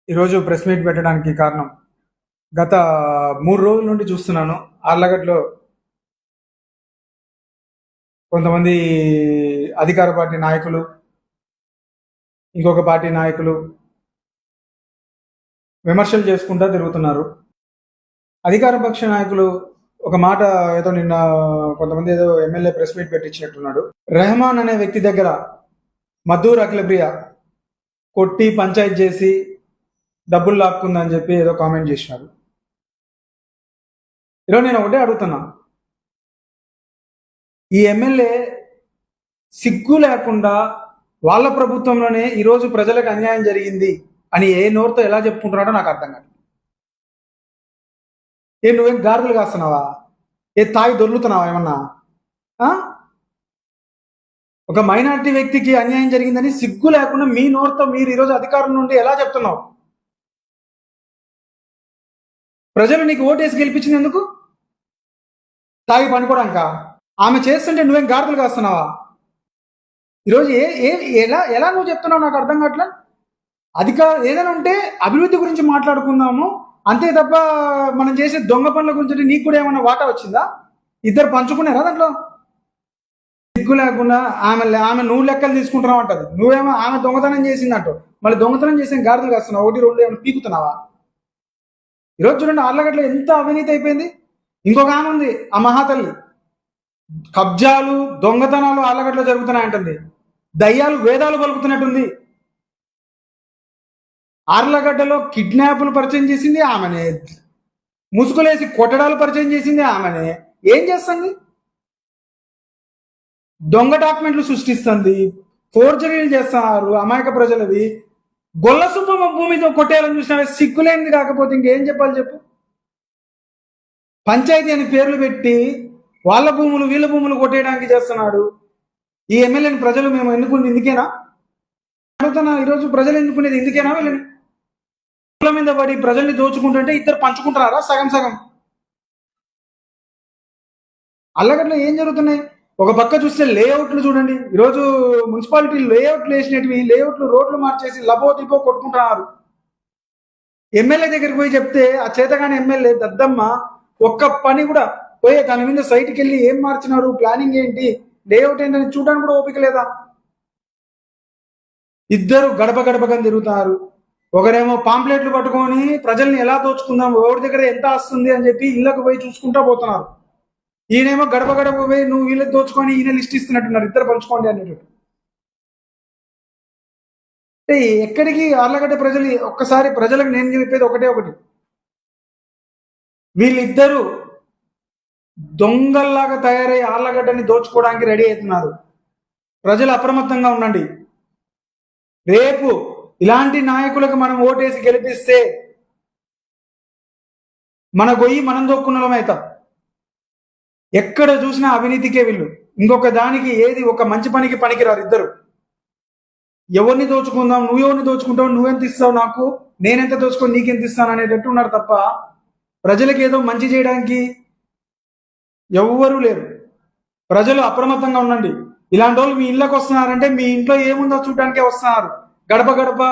ఈరోజు press meet పెట్టడానికి కారణం గత 3 రోజుల నుండి చూస్తున్నాను. ఆర్లగడ్డలో కొంతమంది అధికార పార్టీ నాయకులు, ఇంకొక పార్టీ నాయకులు విమర్శలు చేసుకుంటూ తిరుగుతున్నారు. అధికార పక్ష నాయకులు ఒక మాట ఏదో నిన్న కొంతమంది ఏదో ఎమ్మెల్యే ప్రెస్ మీట్ పెట్టించినట్టున్నాడు. రెహమాన్ అనే వ్యక్తి దగ్గర మద్దూర్ అఖిలప్రియ కొట్టి పంచాయతీ చేసి డబ్బులు లాక్కుందని చెప్పి ఏదో కామెంట్ చేసినారు. ఈరోజు నేను ఒకటే అడుగుతున్నా, ఈ ఎమ్మెల్యే సిగ్గు లేకుండా వాళ్ళ ప్రభుత్వంలోనే ఈరోజు ప్రజలకు అన్యాయం జరిగింది అని ఏ నోరుతో ఎలా చెప్పుకుంటున్నాడో నాకు అర్థం కాదు. నువ్వేం గాడిదలు కాస్తున్నావా? తాగి దొర్లుతున్నావా ఏమన్నా? ఒక మైనారిటీ వ్యక్తికి అన్యాయం జరిగిందని సిగ్గు లేకుండా మీ నోరుతో మీరు ఈరోజు అధికారం నుండి ఎలా చెప్తున్నావు? ప్రజలు నీకు ఓటేసి గెలిపించింది ఎందుకు? తాగి పనుకోవడానికా? ఆమె చేస్తుంటే నువ్వేం గాడిదలు కాస్తున్నావా? ఈరోజు ఎలా ఎలా నువ్వు చెప్తున్నావు నాకు అర్థం కావట్లే. ఏదైనా ఉంటే అభివృద్ధి గురించి మాట్లాడుకుందాము అంతే తప్ప మనం చేసే దొంగ పనుల గురించి నీకు కూడా ఏమైనా వాటా వచ్చిందా? ఇద్దరు పంచుకున్నారా దాంట్లో? సిగ్గు లేకుండా ఆమె నువ్వు లెక్కలు తీసుకుంటున్నావు అంటది. నువ్వేమో ఆమె దొంగతనం చేసిందంటూ మళ్ళీ దొంగతనం చేసిన గాడిదలు కాస్తున్నావు. 1, 2 ఏమైనా పీకుతున్నావా? ఈరోజు చూడండి ఆర్లగడ్డలో ఎంత అవినీతి అయిపోయింది. ఇంకొక ఆమె ఉంది, ఆ మహాతల్లి. కబ్జాలు దొంగతనాలు ఆర్లగడ్డలో జరుగుతున్నాయంటుంది. దయ్యాలు వేదాలు పలుకుతున్నట్టుంది. ఆర్లగడ్డలో కిడ్నాపులు పరిచయం చేసింది ఆమెనే, ముసుగులేసి కొట్టడాలు పరిచయం చేసింది ఆమెనే. ఏం చేస్తుంది? దొంగ డాక్యుమెంట్లు సృష్టిస్తుంది, ఫోర్జరీలు చేస్తున్నారు అమాయక ప్రజలవి. గొల్ల సుబ్బమ్మ భూమితో కొట్టేయాలని చూసినా సిగ్గులేనిది కాకపోతే ఇంకేం చెప్పాలి చెప్పు? పంచాయతీ అని పేర్లు పెట్టి వాళ్ళ భూములు వీళ్ళ భూములు కొట్టేయడానికి చేస్తున్నాడు. ఈ ఎమ్మెల్యేని ప్రజలు మేము ఎన్నుకునేది ఇందుకేనా అడుగుతున్నా. ఈరోజు ప్రజలు ఎన్నుకునేది ఇందుకేనా? వీళ్ళని మీద పడి ప్రజల్ని దోచుకుంటుంటే ఇద్దరు పంచుకుంటున్నారా సగం సగం? అల్లగడ్డలో ఏం జరుగుతున్నాయి? ఒక పక్క చూస్తే లేఅవుట్లు చూడండి. ఈరోజు మున్సిపాలిటీ లేఅవుట్లు వేసినవి, లేఅవుట్లు రోడ్లు మార్చేసి లబో దిబో కొట్టుకుంటున్నారు. ఎమ్మెల్యే దగ్గరికి పోయి చెప్తే ఆ చేతగాని ఎమ్మెల్యే దద్దమ్మ ఒక్క పని కూడా పోయి దాని మీద సైట్కి వెళ్ళి ఏం మార్చినారు, ప్లానింగ్ ఏంటి, లేఅవుట్ ఏంటని చూడడానికి కూడా ఓపిక లేదా? ఇద్దరు గడప గడపగా తిరుగుతున్నారు. ఒకరేమో పాంప్లెట్లు పట్టుకొని ప్రజల్ని ఎలా దోచుకుందాం, ఎవరి దగ్గర ఎంత వస్తుంది అని చెప్పి ఇళ్ళకు పోయి చూసుకుంటా పోతున్నారు. ఈయనేమో గడప గడప పోయి నువ్వు వీళ్ళకి దోచుకొని ఈయన లిస్ట్ ఇస్తున్నట్టున్నారు, ఇద్దరు పంచుకోండి అనేటట్టు. అంటే ఎక్కడికి ఆర్లగడ్డ ప్రజలు? ఒక్కసారి ప్రజలకు నేను చెప్పేది ఒకటి, వీళ్ళిద్దరూ దొంగల్లాగా తయారై ఆర్లగడ్డని దోచుకోవడానికి రెడీ అవుతున్నారు. ప్రజలు అప్రమత్తంగా ఉండండి. రేపు ఇలాంటి నాయకులకు మనం ఓటేసి గెలిపిస్తే మన గొయ్యి మనం దొక్కున్నలం అవుతాం. ఎక్కడ చూసినా అవినీతికే వీళ్ళు. ఇంకొక దానికి ఏది ఒక మంచి పనికి పనికిరారు ఇద్దరు. ఎవరిని దోచుకుందాం, నువ్వు ఎవరిని దోచుకుంటావు, నువ్వెంత ఇస్తావు నాకు, నేనెంత దోచుకొని నీకెంత ఇస్తాను అనేటట్టు ఉన్నారు తప్ప ప్రజలకు ఏదో మంచి చేయడానికి ఎవ్వరూ లేరు. ప్రజలు అప్రమత్తంగా ఉండండి. ఇలాంటి వాళ్ళు మీ ఇళ్ళకి వస్తున్నారంటే మీ ఇంట్లో ఏముందో చూడడానికే వస్తున్నారు. గడప గడప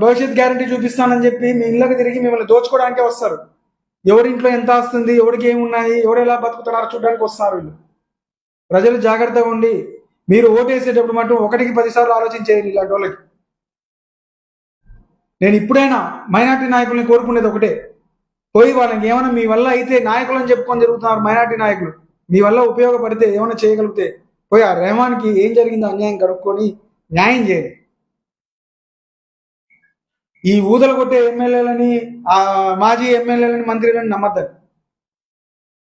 భవిష్యత్ గ్యారంటీ చూపిస్తానని చెప్పి మీ ఇళ్ళకి తిరిగి మిమ్మల్ని దోచుకోవడానికే వస్తారు. ఎవరింట్లో ఎంత వస్తుంది, ఎవరికి ఏమున్నాయి, ఎవరు ఎలా బతుకుతున్నారో చూడడానికి వస్తున్నారు వీళ్ళు. ప్రజలు జాగ్రత్తగా ఉండి మీరు ఓటేసేటప్పుడు మటు 1కి 10 సార్లు ఆలోచించేది ఇలాంటి వాళ్ళకి. నేను ఇప్పుడైనా మైనార్టీ నాయకుల్ని కోరుకునేది ఒకటే, పోయి వాళ్ళకి ఏమైనా మీ వల్ల అయితే నాయకులని చెప్పుకొని జరుగుతున్నారు మైనార్టీ నాయకులు, మీ వల్ల ఉపయోగపడితే ఏమైనా చేయగలిగితే పోయి ఆ రెహమాన్కి ఏం జరిగిందో అన్యాయం కనుక్కొని న్యాయం చేయండి. ఈ ఊదలు కొట్టే ఎమ్మెల్యేలని, ఆ మాజీ ఎమ్మెల్యేలని, మంత్రులని నమ్మద్దండి.